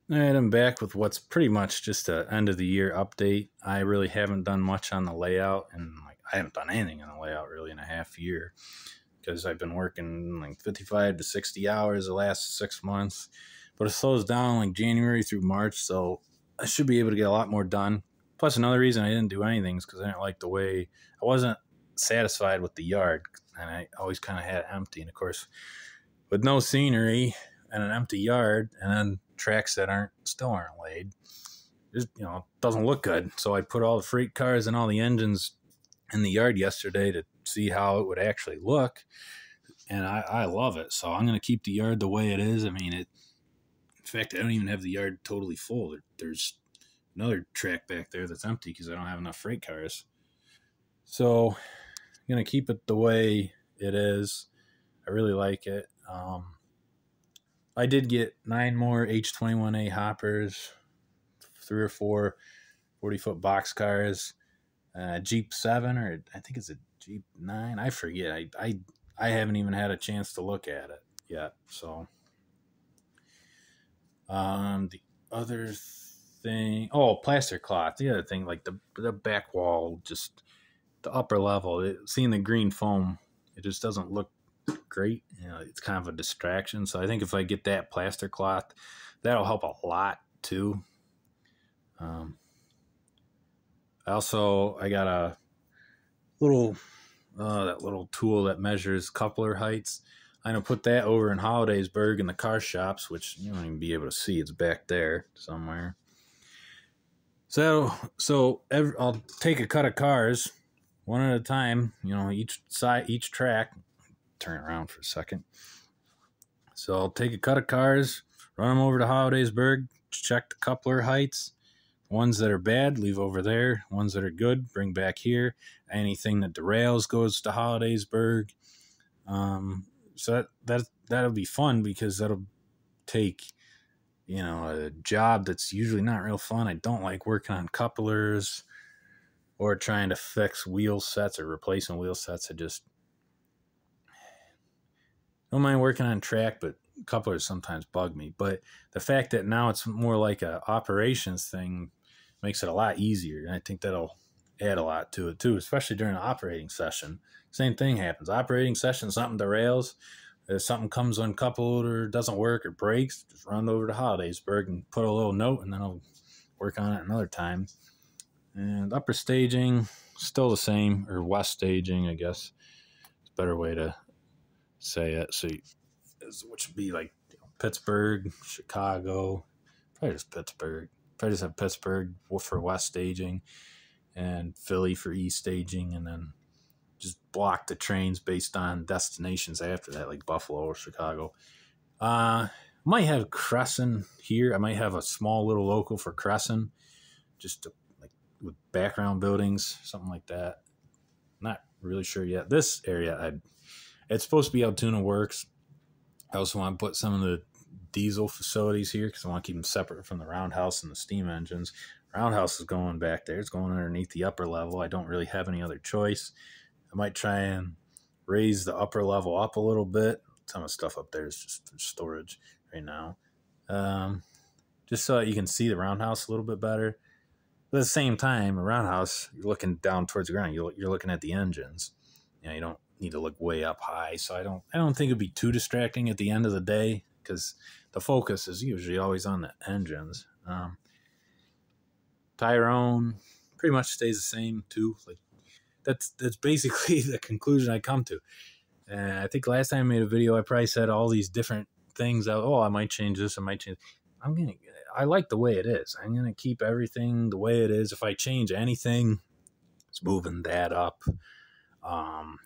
And I'm back with what's pretty much just a end of the year update. I really haven't done much on the layout, and I haven't done anything on the layout really in a half year because I've been working like 55 to 60 hours the last 6 months. But it slows down like January through March, so I should be able to get a lot more done. Plus, another reason I didn't do anything is because I didn't like the way I wasn't satisfied with the yard, and I always kind of had it empty. And of course, with no scenery and an empty yard, and then tracks that aren't laid, it doesn't look good. So I put all the freight cars and all the engines in the yard yesterday to see how it would actually look, and I love it. So I'm going to keep the yard the way it is. I mean, in fact, I don't even have the yard totally full. There's another track back there that's empty because I don't have enough freight cars. So I'm going to keep it the way it is. I really like it. I did get 9 more H21A hoppers, 3 or 4 40-foot box cars, Jeep 7, or I think it's a Jeep 9. I forget. I haven't even had a chance to look at it yet. So, the other thing, plaster cloth. The other thing, like the back wall, just the upper level, seeing the green foam, it just doesn't look great. It's kind of a distraction. So I think if I get that plaster cloth, that'll help a lot too. I got a little that little tool that measures coupler heights. I'm gonna put that over in Hollidaysburg in the car shops, which you won't even be able to see. It's back there somewhere. I'll take a cut of cars one at a time. Each track. Turn around for a second. So I'll take a cut of cars, run them over to Hollidaysburg, check the coupler heights. Ones that are bad, leave over there. Ones that are good, bring back here. Anything that derails goes to Hollidaysburg. So that'll be fun because that'll take, a job that's usually not real fun. I don't like working on couplers or trying to fix wheel sets or replacing wheel sets. I just don't mind working on track, but couplers sometimes bug me. But the fact that now it's more like a operations thing makes it a lot easier, and I think that'll add a lot to it too, especially during an operating session. Same thing happens. Operating session, something derails, if something comes uncoupled or doesn't work or breaks, just run over to Hollidaysburg and put a little note, and then I'll work on it another time. And upper staging, still the same, or west staging, I guess. It's a better way to say it. So, which would be like Pittsburgh, Chicago, probably just Pittsburgh. Probably just have Pittsburgh for west staging and Philly for east staging, and then just block the trains based on destinations after that, like Buffalo or Chicago. Might have Crescent here. I might have a small little local for Crescent, just with background buildings, something like that. Not really sure yet. This area, it's supposed to be Altoona Works. I also want to put some of the diesel facilities here because I want to keep them separate from the roundhouse and the steam engines. Roundhouse is going back there. It's going underneath the upper level. I don't really have any other choice. I might try and raise the upper level up a little bit. Some of the stuff up there is just for storage right now. Just so that you can see the roundhouse a little bit better. But at the same time, a roundhouse, you're looking down towards the ground. You're looking at the engines. You don't need to look way up high. So I don't think it'd be too distracting at the end of the day because the focus is usually always on the engines. Tyrone pretty much stays the same too. Like that's basically the conclusion I come to. I think last time I made a video, I probably said all these different things. I might change this. I might change. I like the way it is. I'm gonna keep everything the way it is. If I change anything, it's moving that up. I'm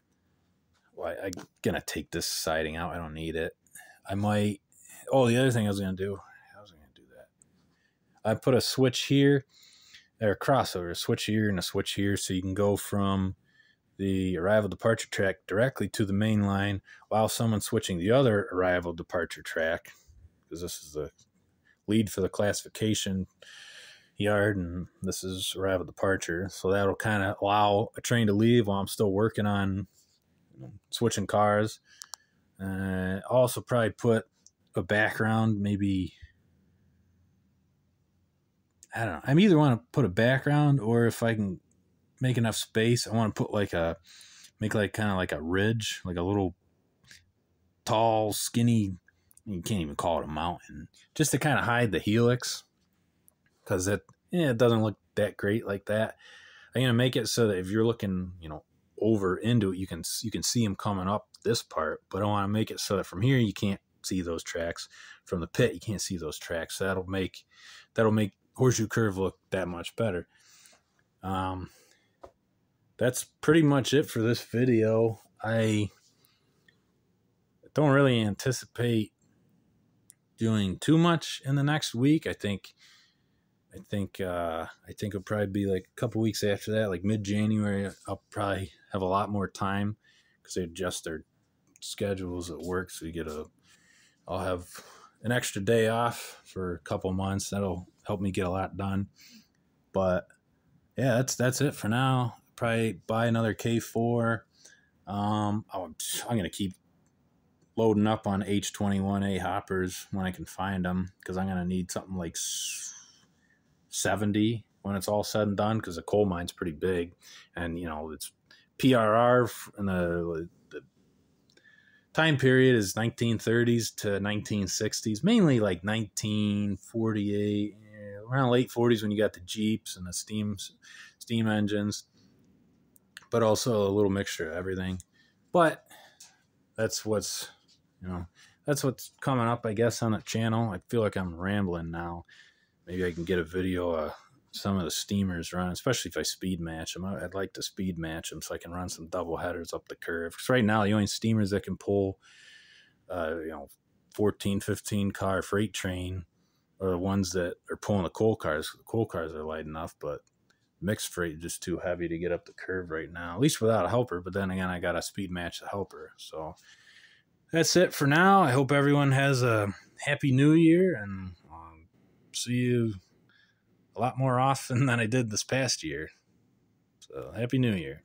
gonna take this siding out. I don't need it. I might. Oh, the other thing I was gonna do. How was I gonna do that? I put a switch here, or a crossover, a switch here and a switch here, so you can go from the arrival departure track directly to the main line while someone's switching the other arrival departure track, because this is the lead for the classification yard and this is arrival departure. So that'll kind of allow a train to leave while I'm still working on switching cars. Also probably put a background, maybe I don't know. I either want to put a background, or if I can make enough space, I want to put make like kind of like a ridge, like a little tall, skinny, you can't even call it a mountain, just to kind of hide the helix, because it doesn't look that great like that. I'm gonna make it so that if you're looking, over into it, you can see them coming up this part, but I want to make it so that from here you can't see those tracks. From the pit you can't see those tracks. So that'll make Horseshoe Curve look that much better. That's pretty much it for this video. I don't really anticipate doing too much in the next week. I think it'll probably be like a couple weeks after that, like mid-January. I'll probably have a lot more time because they adjust their schedules at work. So I'll have an extra day off for a couple months. That'll help me get a lot done. But yeah, that's it for now. Probably buy another K4. I'm gonna keep loading up on H21A hoppers when I can find them, because I'm gonna need something like 70 when it's all said and done, because the coal mine's pretty big, and it's PRR, and the time period is 1930s to 1960s, mainly like 1948, around late 40s when you got the Jeeps and the steam engines, but also a little mixture of everything. But that's what's coming up, I guess, on the channel. I feel like I'm rambling now. Maybe I can get a video of some of the steamers run, especially if I speed match them. I'd like to speed match them so I can run some double headers up the curve. Because right now, the only steamers that can pull, 14, 15 car freight train are the ones that are pulling the coal cars. The coal cars are light enough, but mixed freight is just too heavy to get up the curve right now, at least without a helper. But then again, I got to speed match the helper. So that's it for now. I hope everyone has a happy new year, and see you a lot more often than I did this past year. So happy new year.